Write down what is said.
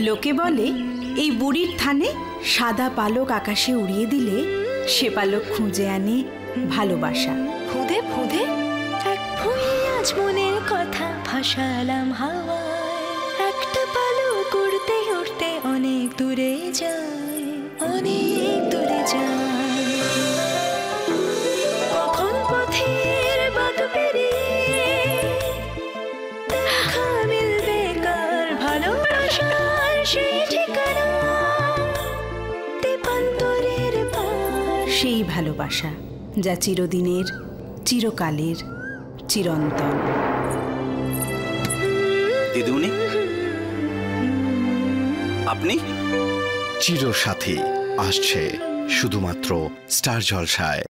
লোকে বলে এই বুড়ির থানে সাদা পালক আকাশে উড়িয়ে দিলে সে পালক খুঁজে আনে ভালোবাসা। ফুদে ফুদে এক ফুলে আজ মনের কথা ভাসালাম হাওয়ায়, একটা পালক উড়তে উড়তে অনেক দূরে যায়, অনেক দূরে যায়। কখন পথের বাঁক পেরিয়ে দেখা মিলবে কার ভালোবাসার সেই ঠিকানা, তেপান্তরের পার। সেই ভালোবাসা যা চিরদিনের, চিরকালের, চিরন্তন। দিদিমণি, আপনি? চিরসাথী আসছে শুধুমাত্র স্টার জলসায়।